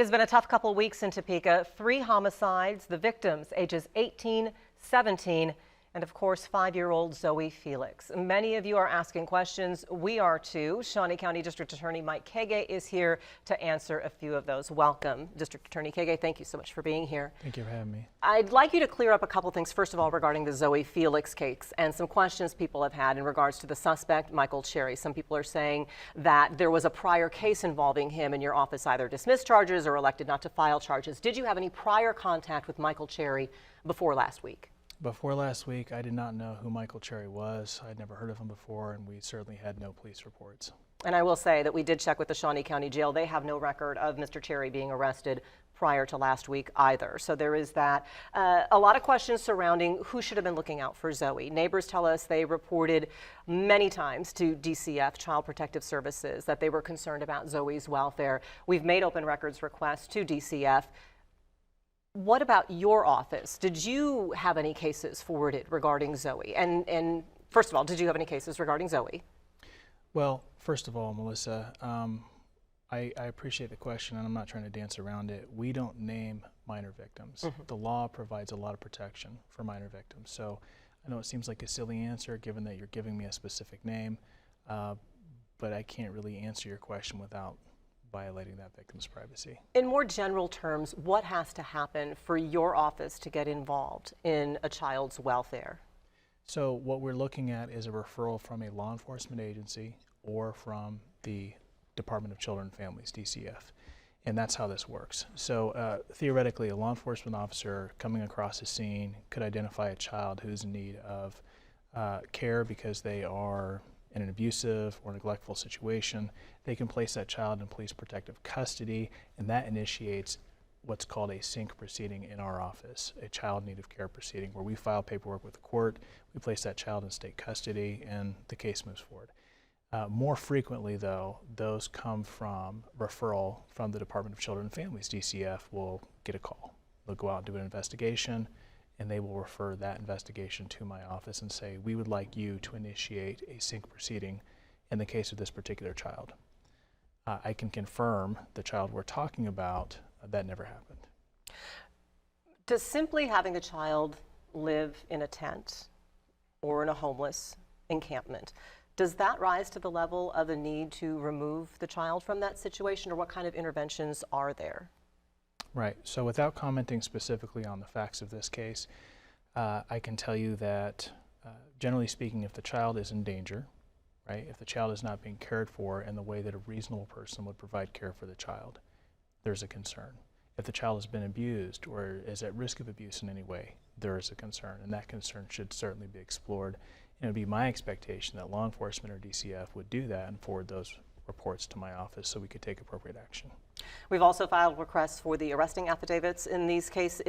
has been a tough couple weeks in Topeka. 3 homicides, the victims ages 18, 17, and of course 5-year-old Zoe Felix. Many of you are asking questions. We are too. Shawnee County District Attorney Mike Kagay is here to answer a few of those. Welcome, District Attorney Kagay. Thank you so much for being here. Thank you for having me. I'd like you to clear up a couple things. First of all, regarding the Zoe Felix case and some questions people have had in regards to the suspect, Michael Cherry. Some people are saying that there was a prior case involving him and your office either dismissed charges or elected not to file charges. Did you have any prior contact with Michael Cherry before last week? Before last week, I did not know who Michael Cherry was. I'd never heard of him before, and we certainly had no police reports. And I will say that we did check with the Shawnee County Jail. They have no record of Mr. Cherry being arrested prior to last week either. So there is that. A lot of questions surrounding who should have been looking out for Zoe. Neighbors tell us they reported many times to DCF, Child Protective Services, that they were concerned about Zoe's welfare. We've made open records requests to DCF. What about your office? Did you have any cases forwarded regarding Zoe? And first of all, did you have any cases regarding Zoe? Well, first of all, Melissa, I appreciate the question, and I'm not trying to dance around it. We don't name minor victims. The law provides a lot of protection for minor victims. So I know it seems like a silly answer given that you're giving me a specific name, but I can't really answer your question without violating that victim's privacy. In more general terms, what has to happen for your office to get involved in a child's welfare? So what we're looking at is a referral from a law enforcement agency or from the Department of Children and Families, DCF. And that's how this works. So theoretically, a law enforcement officer coming across a scene could identify a child who's in need of care because they are in an abusive or neglectful situation. They can place that child in police protective custody, and that initiates what's called a SYNC proceeding in our office, a child need of care proceeding, where we file paperwork with the court, we place that child in state custody, and the case moves forward. More frequently, though, those come from referral from the Department of Children and Families. DCF will get a call. They'll go out and do an investigation, and they will refer that investigation to my office and say, we would like you to initiate a SYNC proceeding in the case of this particular child. I can confirm the child we're talking about, that never happened. Does simply having a child live in a tent or in a homeless encampment, does that rise to the level of a need to remove the child from that situation, or what kind of interventions are there? Right. So without commenting specifically on the facts of this case, I can tell you that generally speaking, if the child is in danger, right, if the child is not being cared for in the way that a reasonable person would provide care for the child, there's a concern. If the child has been abused or is at risk of abuse in any way, there is a concern, and that concern should certainly be explored. And it would be my expectation that law enforcement or DCF would do that and forward those reports to my office so we could take appropriate action. We've also filed requests for the arresting affidavits in this case.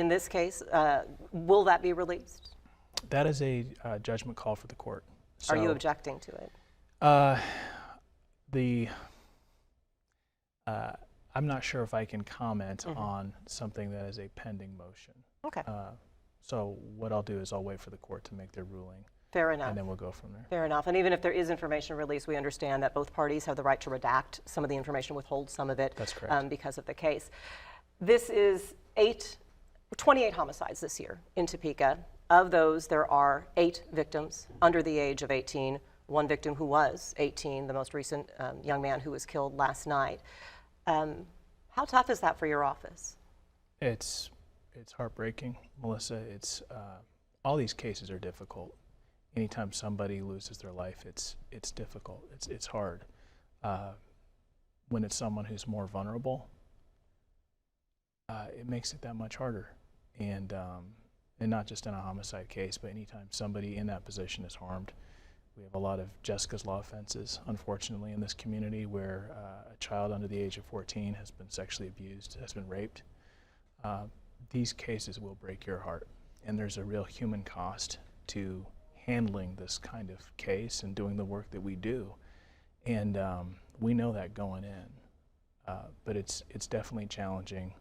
Will that be released? That is a judgment call for the court. So, are you objecting to it? I'm not sure if I can comment on something that is a pending motion. Okay. So what I'll do is I'll wait for the court to make their ruling. Fair enough. And then we'll go from there. Fair enough. And even if there is information released, we understand that both parties have the right to redact some of the information, withhold some of it. That's correct. Because of the case. This is 28 homicides this year in Topeka. Of those, there are 8 victims under the age of 18. One victim who was 18, the most recent young man who was killed last night. How tough is that for your office? It's heartbreaking, Melissa. It's all these cases are difficult. Anytime somebody loses their life, it's difficult. It's hard. When it's someone who's more vulnerable, it makes it that much harder. And not just in a homicide case, but anytime somebody in that position is harmed. We have a lot of Jessica's Law offenses, unfortunately, in this community where a child under the age of 14 has been sexually abused, has been raped. These cases will break your heart, and there's a real human cost to handling this kind of case and doing the work that we do. And we know that going in, but it's definitely challenging.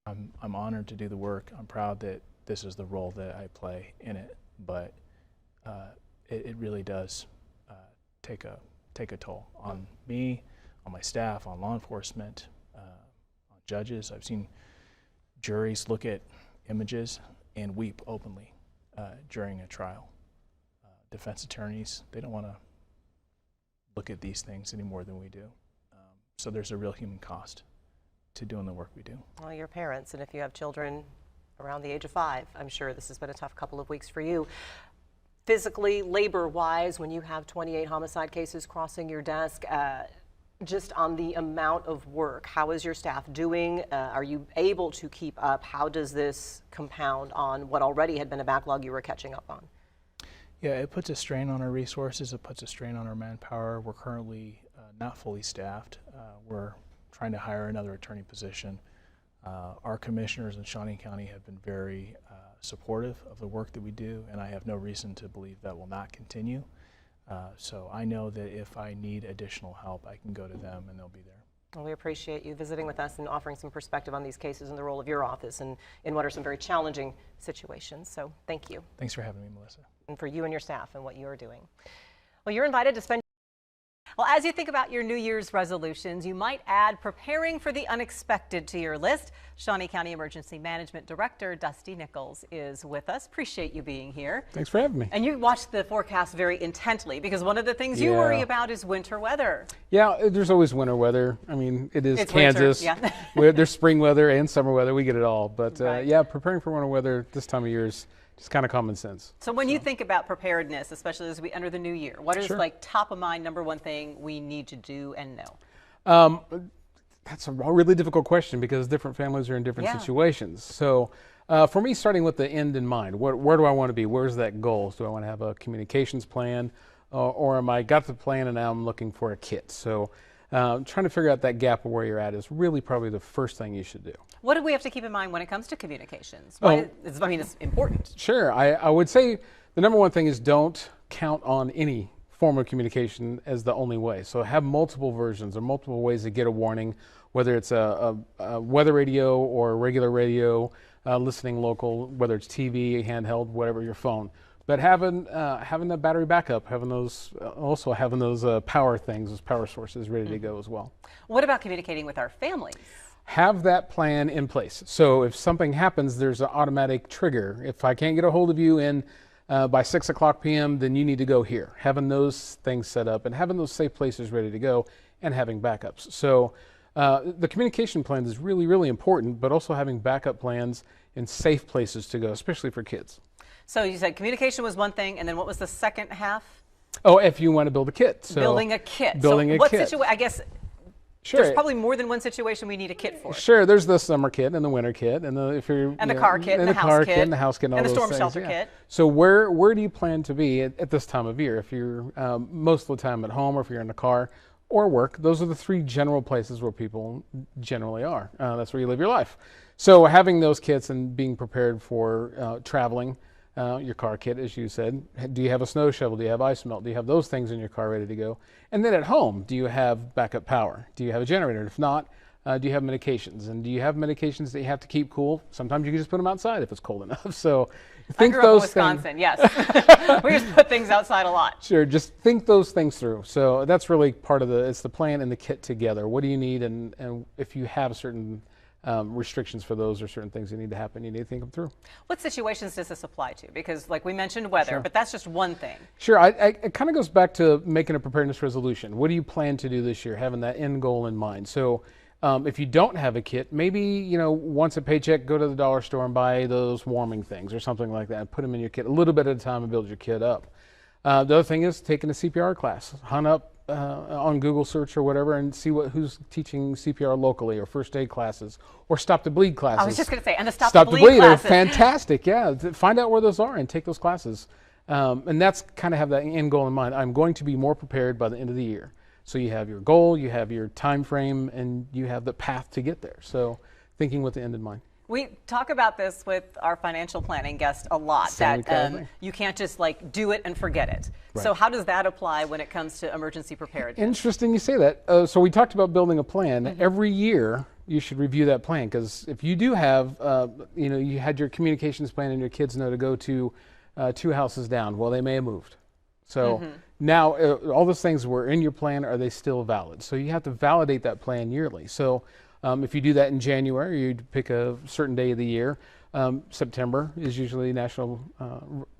I'm honored to do the work. I'm proud that this is the role that I play in it, but it really does take a toll on me, on my staff, on law enforcement, on judges. I've seen juries look at images and weep openly during a trial. Defense attorneys, they don't want to look at these things any more than we do. So there's a real human cost to doing the work we do. Well, you're parents, and if you have children around the age of 5, I'm sure this has been a tough couple of weeks for you. Physically, labor-wise, when you have 28 homicide cases crossing your desk, just on the amount of work, how is your staff doing? Are you able to keep up? How does this compound on what already had been a backlog you were catching up on? Yeah, it puts a strain on our resources. It puts a strain on our manpower. We're currently not fully staffed. We're trying to hire another attorney position. Our commissioners in Shawnee County have been very supportive of the work that we do, and I have no reason to believe that will not continue. So I know that if I need additional help, I can go to them and they'll be there. Well, we appreciate you visiting with us and offering some perspective on these cases and the role of your office and in what are some very challenging situations. So thank you. Thanks for having me, Melissa. And for you and your staff and what you are doing. Well, you're invited to spend. Well, as you think about your New Year's resolutions, you might add preparing for the unexpected to your list. Shawnee County Emergency Management Director Dusty Nichols is with us. Appreciate you being here. Thanks for having me. And you watch the forecast very intently because one of the things you worry about is winter weather. Yeah, there's always winter weather. I mean, it's Kansas. Winter, yeah. There's spring weather and summer weather. We get it all. But right. yeah, preparing for winter weather this time of year is just kind of common sense. So when you think about preparedness, especially as we enter the new year, what is like top of mind, number one thing we need to do and know? That's a really difficult question because different families are in different situations. So for me, starting with the end in mind, where do I want to be? Where's that goal? Do I want to have a communications plan or am I got the plan and now I'm looking for a kit? So trying to figure out that gap of where you're at is really probably the first thing you should do. What do we have to keep in mind when it comes to communications? I mean, it's important. Sure. I would say the number one thing is don't count on any form of communication as the only way. So have multiple versions or multiple ways to get a warning, whether it's a weather radio or a regular radio, listening local, whether it's TV, handheld, whatever, your phone. But having the battery backup, having those power things, those power sources ready to go as well. What about communicating with our families? Have that plan in place. So if something happens, there's an automatic trigger. If I can't get a hold of you by 6 o'clock p.m., then you need to go here. Having those things set up and having those safe places ready to go and having backups. So the communication plan is really, really important, but also having backup plans in safe places to go, especially for kids. So you said communication was one thing, and then what was the second half? Oh, if you want to build a kit. So building a kit. Building a kit. I guess there's probably more than one situation we need a kit for. Sure, there's the summer kit and the winter kit and the car kit and the house kit and the house kit and all the those storm things. shelter kit. So where do you plan to be at this time of year? If you're most of the time at home or if you're in the car or work, those are the three general places where people generally are. That's where you live your life. So having those kits and being prepared for traveling, your car kit, as you said. Do you have a snow shovel? Do you have ice melt? Do you have those things in your car ready to go? And then at home, do you have backup power? Do you have a generator? If not, do you have medications? And do you have medications that you have to keep cool? Sometimes you can just put them outside if it's cold enough. So think I grew those up in Wisconsin, things. yes. We just put things outside a lot. Sure, just think those things through. So that's really part of it's the plan and the kit together. What do you need? And if you have certain restrictions for those or certain things that need to happen, you need to think them through. What situations does this apply to? Because like we mentioned weather, but that's just one thing. Sure, it kind of goes back to making a preparedness resolution. What do you plan to do this year, having that end goal in mind? So if you don't have a kit, maybe, once a paycheck, go to the dollar store and buy those warming things or something like that and put them in your kit a little bit at a time and build your kit up. The other thing is taking a CPR class. Hunt up on Google search or whatever and see who's teaching CPR locally or first aid classes or stop to bleed classes. I was just going to say, and the stop to bleed are classes. fantastic. Yeah, find out where those are and take those classes. And that's kind of have that end goal in mind. I'm going to be more prepared by the end of the year. So you have your goal, you have your time frame, and you have the path to get there. So thinking with the end in mind. We talk about this with our financial planning guest a lot, that you can't just like do it and forget it. Right. So how does that apply when it comes to emergency preparedness? Interesting you say that. So we talked about building a plan. Mm-hmm. Every year you should review that plan, because if you do have, you had your communications plan and your kids know to go to 2 houses down, well, they may have moved. So Now, all those things were in your plan, are they still valid? So you have to validate that plan yearly. So if you do that in January, you'd pick a certain day of the year. September is usually National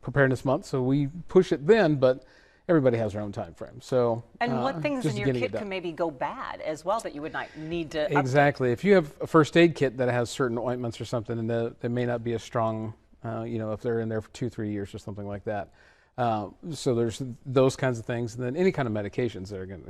Preparedness Month, so we push it then, but everybody has their own time frame. So, and what things in just your getting kit it done. can maybe go bad as well that you would not need to update? Exactly. If you have a first aid kit that has certain ointments or something, and they may not be as strong, if they're in there for 2-3 years or something like that. So there's those kinds of things, and then any kind of medications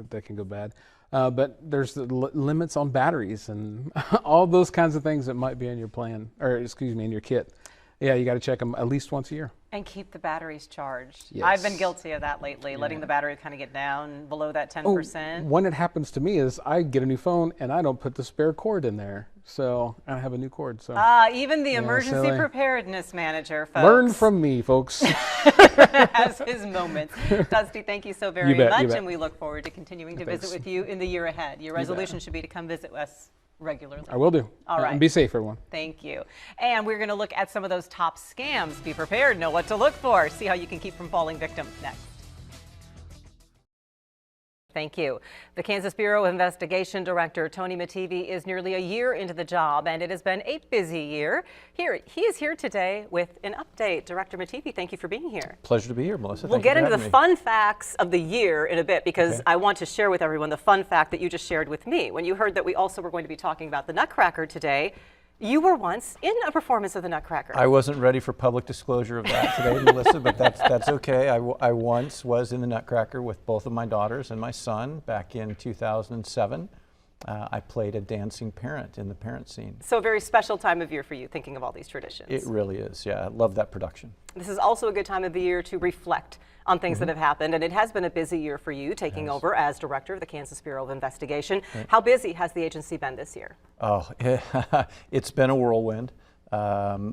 that can go bad. But there's the limits on batteries and all those kinds of things that might be in your plan, in your kit. Yeah, you got to check them at least once a year. And keep the batteries charged. Yes. I've been guilty of that lately, letting the battery kind of get down below that 10%. When it happens to me is I get a new phone and I don't put the spare cord in there. So I have a new cord. So even the emergency preparedness manager, folks. Learn from me, folks. Has his moments. Dusty, thank you so very much, bet. and we look forward to continuing to visit with you in the year ahead. Your resolution should be to come visit us regularly. I will do. All right. And be safe, everyone. Thank you. And we're going to look at some of those top scams. Be prepared, know what to look for, see how you can keep from falling victim next. Thank you. The Kansas Bureau of Investigation Director Tony Mattivi is nearly a year into the job, and it has been a busy year. He is here today with an update. Director Mattivi, thank you for being here. Pleasure to be here, Melissa. We'll get into the fun facts of the year in a bit, because I want to share with everyone the fun fact that you just shared with me. When you heard that we also were going to be talking about the Nutcracker today, you were once in a performance of the Nutcracker. I wasn't ready for public disclosure of that today, Melissa, but that's okay. I once was in the Nutcracker with both of my daughters and my son back in 2007. I played a dancing parent in the parent scene. So a very special time of year for you, thinking of all these traditions. It really is, yeah. I love that production. This is also a good time of the year to reflect on things that have happened, and it has been a busy year for you, taking over as director of the Kansas Bureau of Investigation. How busy has the agency been this year? Oh, it's been a whirlwind.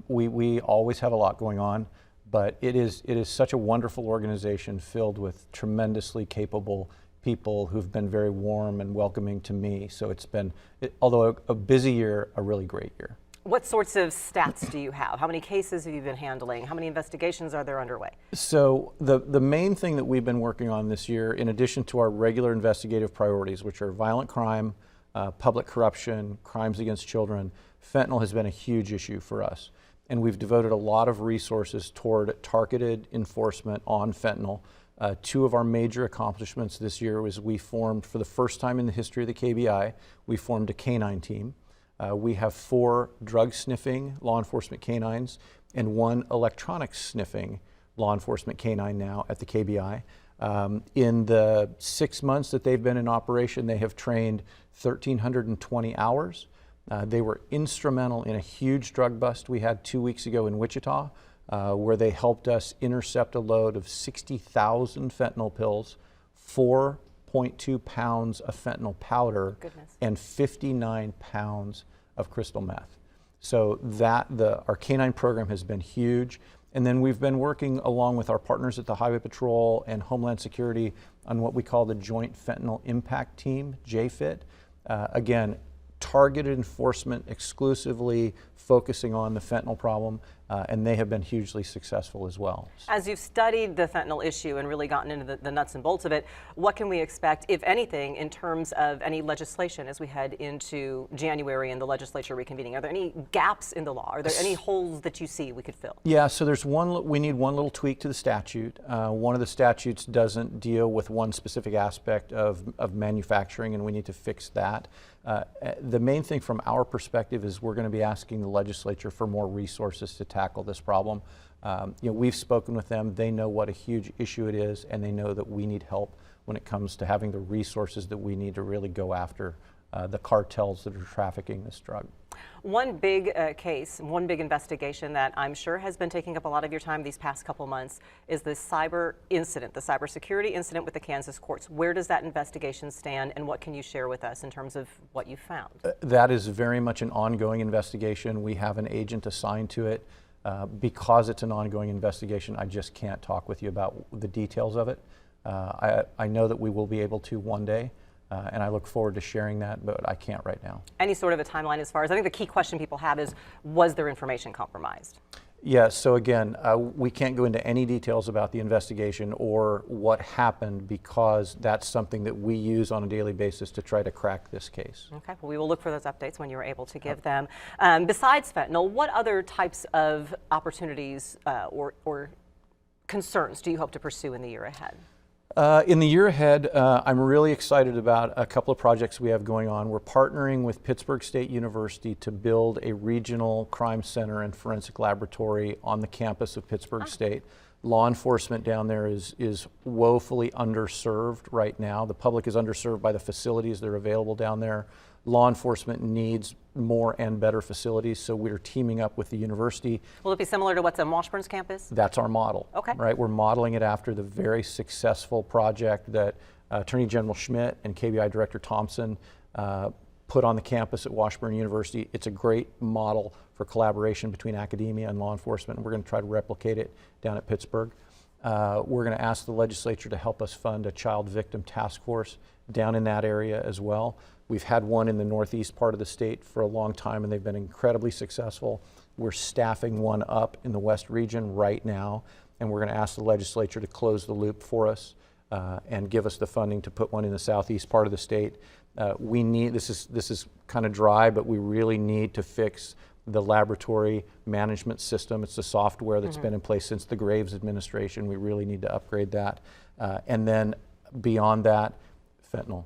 We always have a lot going on, but it is such a wonderful organization filled with tremendously capable people who've been very warm and welcoming to me. So it's been, although a busy year, a really great year. What sorts of stats do you have? How many cases have you been handling? How many investigations are there underway? So the main thing that we've been working on this year, in addition to our regular investigative priorities, which are violent crime, public corruption, crimes against children, fentanyl has been a huge issue for us. And we've devoted a lot of resources toward targeted enforcement on fentanyl. Two of our major accomplishments this year was we formed, for the first time in the history of the KBI, we formed a canine team. We have 4 drug sniffing law enforcement canines and 1 electronic sniffing law enforcement canine now at the KBI. In the 6 months that they've been in operation, they have trained 1,320 hours. They were instrumental in a huge drug bust we had 2 weeks ago in Wichita, where they helped us intercept a load of 60,000 fentanyl pills, 4.2 pounds of fentanyl powder, and 59 pounds of crystal meth. So our canine program has been huge. And then we've been working along with our partners at the Highway Patrol and Homeland Security on what we call the Joint Fentanyl Impact Team, JFIT. Again, targeted enforcement exclusively focusing on the fentanyl problem, and they have been hugely successful as well. As you've studied the fentanyl issue and really gotten into the nuts and bolts of it, what can we expect, if anything, in terms of any legislation as we head into January and the legislature reconvening? Are there any gaps in the law? Are there any holes that you see we could fill? Yeah, so we need one little tweak to the statute. One of the statutes doesn't deal with one specific aspect of manufacturing, and we need to fix that. The main thing from our perspective is we're going to be asking the legislature for more resources to tackle this problem. We've spoken with them. They know what a huge issue it is, and they know that we need help when it comes to having the resources that we need to really go after the cartels that are trafficking this drug. One big case, one big investigation that I'm sure has been taking up a lot of your time these past couple months is the cyber incident, the cybersecurity incident with the Kansas courts. Where does that investigation stand, and what can you share with us in terms of what you found? That is very much an ongoing investigation. We have an agent assigned to it. Because it's an ongoing investigation, I just can't talk with you about the details of it. I know that we will be able to one day. And I look forward to sharing that, but I can't right now. Any sort of a timeline as far as, I think the key question people have is, was their information compromised? Yeah, so again, we can't go into any details about the investigation or what happened because that's something that we use on a daily basis to try to crack this case. Okay, well, we will look for those updates when you're able to give them. Besides fentanyl, what other types of opportunities or concerns do you hope to pursue in the year ahead? In the year ahead, I'm really excited about a couple of projects we have going on. We're partnering with Pittsburgh State University to build a regional crime center and forensic laboratory on the campus of Pittsburgh State. Law enforcement down there is woefully underserved right now. The public is underserved by the facilities that are available down there. Law enforcement needs more and better facilities, so we're teaming up with the university. Will it be similar to what's on Washburn's campus? That's our model. Okay. Right, we're modeling it after the very successful project that Attorney General Schmidt and KBI Director Thompson put on the campus at Washburn University. It's a great model for collaboration between academia and law enforcement, and we're going to try to replicate it down at Pittsburgh. We're going to ask the legislature to help us fund a child victim task force down in that area as well. We've had one in the northeast part of the state for a long time, and they've been incredibly successful. We're staffing one up in the west region right now, and we're going to ask the legislature to close the loop for us and give us the funding to put one in the southeast part of the state. We need, this is kind of dry, but we really need to fix the laboratory management system. It's the software that's been in place since the Graves administration. We really need to upgrade that. And then beyond that, fentanyl.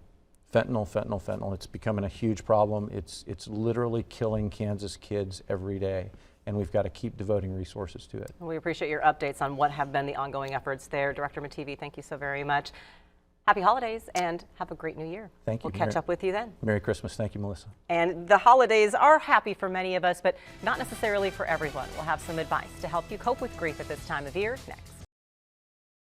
Fentanyl. It's becoming a huge problem. It's literally killing Kansas kids every day, and we've got to keep devoting resources to it. We appreciate your updates on what have been the ongoing efforts there. Director Mattivi, thank you so very much. Happy holidays and have a great new year. Thank you. We'll catch up with you then. Merry Christmas. Thank you, Melissa. And the holidays are happy for many of us, but not necessarily for everyone. We'll have some advice to help you cope with grief at this time of year next.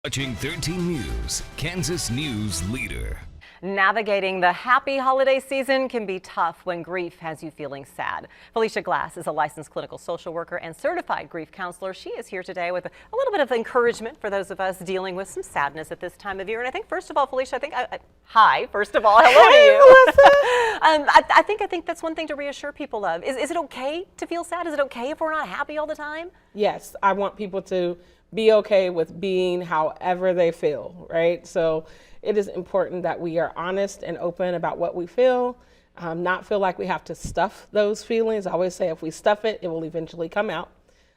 Watching 13 News, Kansas News Leader. Navigating the happy holiday season can be tough when grief has you feeling sad. Phelica Glass is a licensed clinical social worker and certified grief counselor. She is here today with a little bit of encouragement for those of us dealing with some sadness at this time of year. And I think, first of all, Phelica, hi, first of all, hello to you. I think that's one thing to reassure people of. Is it okay to feel sad? Is it okay if we're not happy all the time? Yes, I want people to be okay with being however they feel, right? So it is important that we are honest and open about what we feel, not feel like we have to stuff those feelings. I always say if we stuff it, it will eventually come out.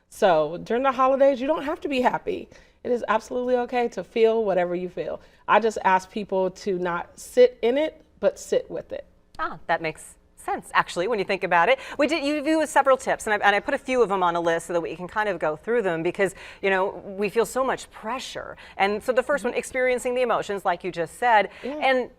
So during the holidays, you don't have to be happy. It is absolutely okay to feel whatever you feel. I just ask people to not sit in it, but sit with it. That makes sense, actually, when you think about it. You do several tips, and I put a few of them on a list so that we can kind of go through them because, you know, we feel so much pressure. And so the first one, experiencing the emotions, like you just said, and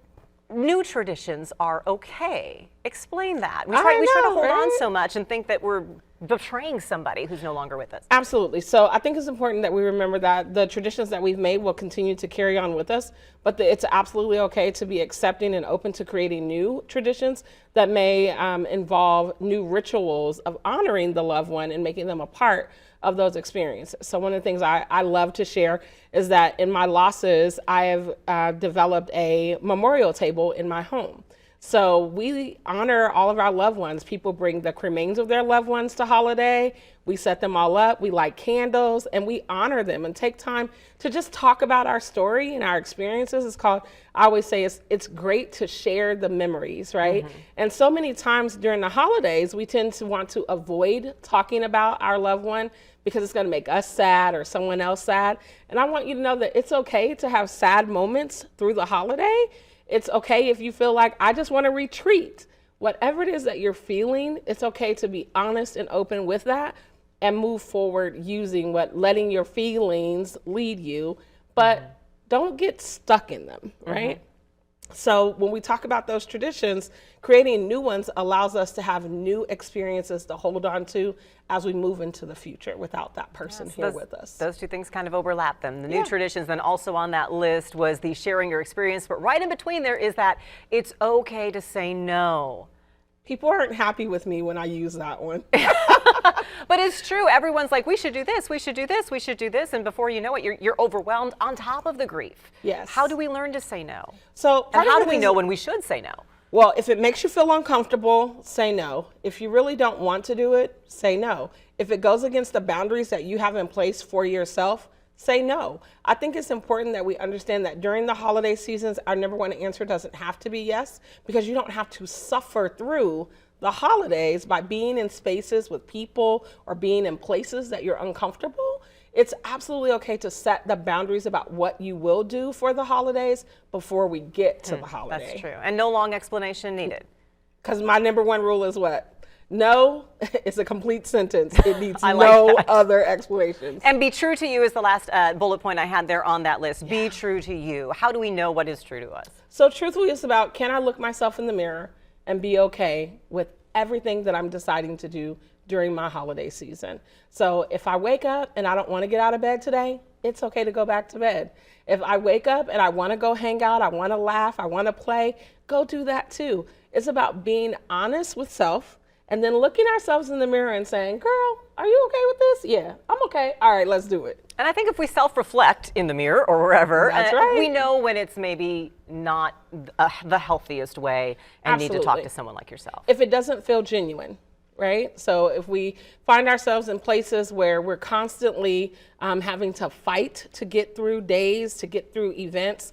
new traditions are okay. Explain that. We try to hold on so much and think that we're betraying somebody who's no longer with us. Absolutely. So I think it's important that we remember that the traditions that we've made will continue to carry on with us, but it's absolutely okay to be accepting and open to creating new traditions that may involve new rituals of honoring the loved one and making them a part of those experiences. So one of the things I love to share is that in my losses, I have developed a memorial table in my home. So we honor all of our loved ones. People bring the cremains of their loved ones to holiday. We set them all up. We light candles and we honor them and take time to just talk about our story and our experiences. It's called, I always say it's great to share the memories, right? And so many times during the holidays, we tend to want to avoid talking about our loved one because it's going to make us sad or someone else sad. And I want you to know that it's okay to have sad moments through the holiday. It's okay if you feel like I just want to retreat. Whatever it is that you're feeling, it's okay to be honest and open with that and move forward using letting your feelings lead you, but don't get stuck in them, right? So when we talk about those traditions, creating new ones allows us to have new experiences to hold on to as we move into the future without that person here with us. Those two things kind of overlap them. The new traditions, then also on that list was the sharing your experience, but right in between there is that it's okay to say no. People aren't happy with me when I use that one. But it's true. Everyone's like, we should do this, we should do this, we should do this. And before you know it, you're overwhelmed on top of the grief. Yes. How do we learn to say no? So and how do we know when we should say no? Well, if it makes you feel uncomfortable, say no. If you really don't want to do it, say no. If it goes against the boundaries that you have in place for yourself, say no. I think it's important that we understand that during the holiday seasons, our number one answer doesn't have to be yes, because you don't have to suffer through the holidays by being in spaces with people or being in places that you're uncomfortable. It's absolutely okay to set the boundaries about what you will do for the holidays before we get to the holiday. That's true. And no long explanation needed. Because my number one rule is what? No is a complete sentence. It needs I like no that. other explanations. And be true to you is the last bullet point I had there on that list. Be true to you. How do we know what is true to us? So truthfully, it's about, can I look myself in the mirror and be okay with everything that I'm deciding to do during my holiday season? So if I wake up and I don't want to get out of bed today, it's okay to go back to bed. If I wake up and I want to go hang out, I want to laugh, I want to play, go do that too. It's about being honest with self and then looking ourselves in the mirror and saying, girl, are you okay with this? Yeah, I'm okay. All right, let's do it. And I think if we self-reflect in the mirror or wherever, That's right. we know when it's maybe not the healthiest way and need to talk Absolutely. to someone like yourself. If it doesn't feel genuine, right? So if we find ourselves in places where we're constantly having to fight to get through days, to get through events,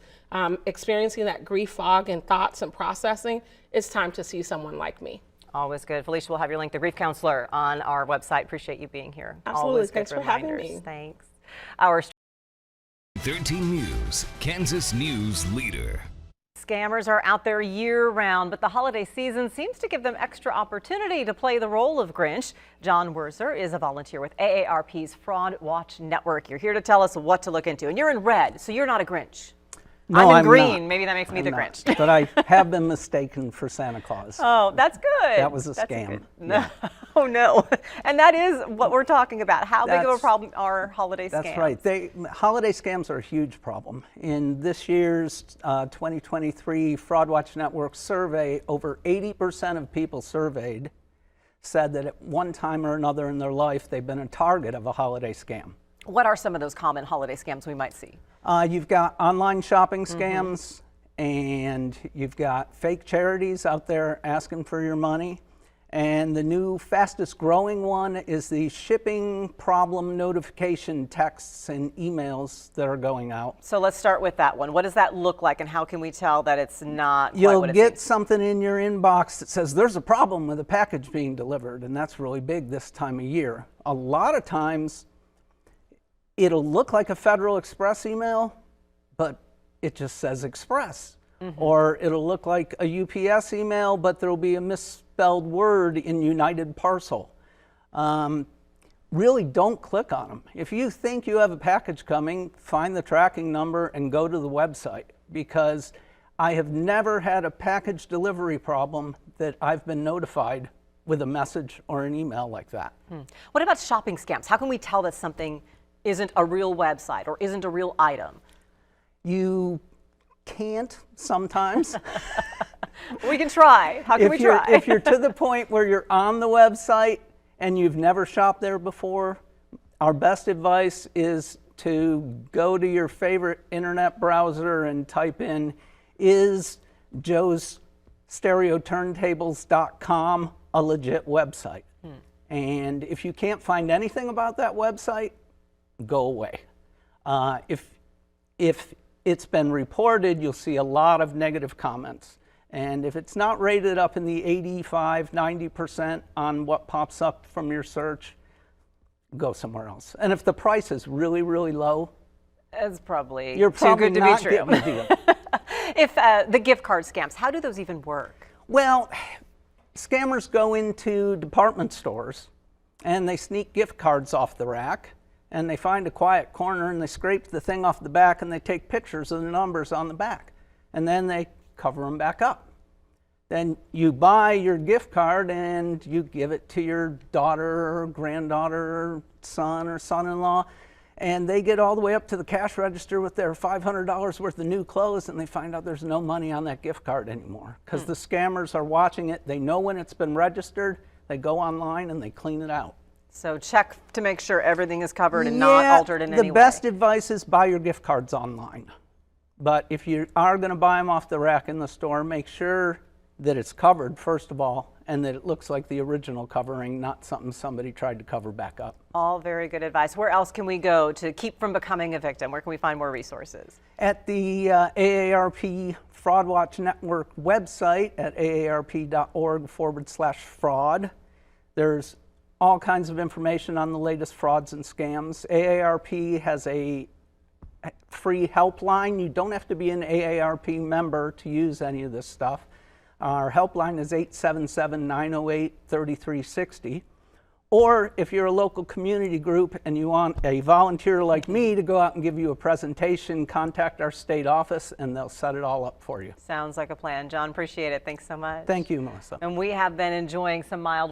experiencing that grief fog and thoughts and processing, it's time to see someone like me. Always good. Felicia, we'll have your link, the grief counselor, on our website. Appreciate you being here. Absolutely. Always Thanks good for having reminders. me. Thanks. Our 13 News, Kansas News Leader. scammers are out there year-round, but the holiday season seems to give them extra opportunity to play the role of Grinch. John Wurtzer is a volunteer with AARP's Fraud Watch Network. You're here to tell us what to look into, and you're in red, so you're not a Grinch. No, I'm in I'm green. not. Maybe that makes me I'm the not. Grinch. But I have been mistaken for Santa Claus. Oh, that's good. That was a That's scam. good- No. Oh, no. And that is what we're talking about. How big of a That's- problem are holiday scams? That's right. Holiday scams are a huge problem. In this year's 2023 Fraud Watch Network survey, over 80% of people surveyed said that at one time or another in their life they've been a target of a holiday scam. What are some of those common holiday scams we might see? You've got online shopping scams, and you've got fake charities out there asking for your money. And the new fastest growing one is the shipping problem notification texts and emails that are going out. So let's start with that one. What does that look like, and how can we tell that it's not quite You'll what it get seems? something in your inbox that says there's a problem with a package being delivered, and that's really big this time of year. A lot of times it'll look like a Federal Express email, but it just says Express. Or it'll look like a UPS email, but there'll be a misspelled word in United Parcel. Really don't click on them. If you think you have a package coming, find the tracking number and go to the website, because I have never had a package delivery problem that I've been notified with a message or an email like that. What about shopping scams? How can we tell that something isn't a real website or isn't a real item? You can't sometimes. We can try. How can we try? If you're to the point where you're on the website and you've never shopped there before, our best advice is to go to your favorite internet browser and type in, is Joe's StereoTurntables.com a legit website? And if you can't find anything about that website, go away. If it's been reported, you'll see a lot of negative comments. And if it's not rated up in the 85, 90% on what pops up from your search, go somewhere else. And if the price is really, really low, It's probably you're too probably good to not be true. getting a deal. If the gift card scams, how do those even work? Well, scammers go into department stores and they sneak gift cards off the rack, and they find a quiet corner and they scrape the thing off the back and they take pictures of the numbers on the back, and then they cover them back up. Then you buy your gift card and you give it to your daughter or granddaughter or son or son-in-law, and they get all the way up to the cash register with their $500 worth of new clothes, and they find out there's no money on that gift card anymore because the scammers are watching it. They know when it's been registered. They go online and they clean it out. So check to make sure everything is covered and not altered in any way. The best advice is buy your gift cards online. But if you are going to buy them off the rack in the store, make sure that it's covered, first of all, and that it looks like the original covering, not something somebody tried to cover back up. All very good advice. Where else can we go to keep from becoming a victim? Where can we find more resources? At the AARP Fraud Watch Network website at aarp.org/fraud, there's all kinds of information on the latest frauds and scams. AARP has a free helpline. You don't have to be an AARP member to use any of this stuff. Our helpline is 877-908-3360. Or if you're a local community group and you want a volunteer like me to go out and give you a presentation, contact our state office and they'll set it all up for you. Sounds like a plan. John, appreciate it. Thanks so much. Thank you, Melissa. And we have been enjoying some mild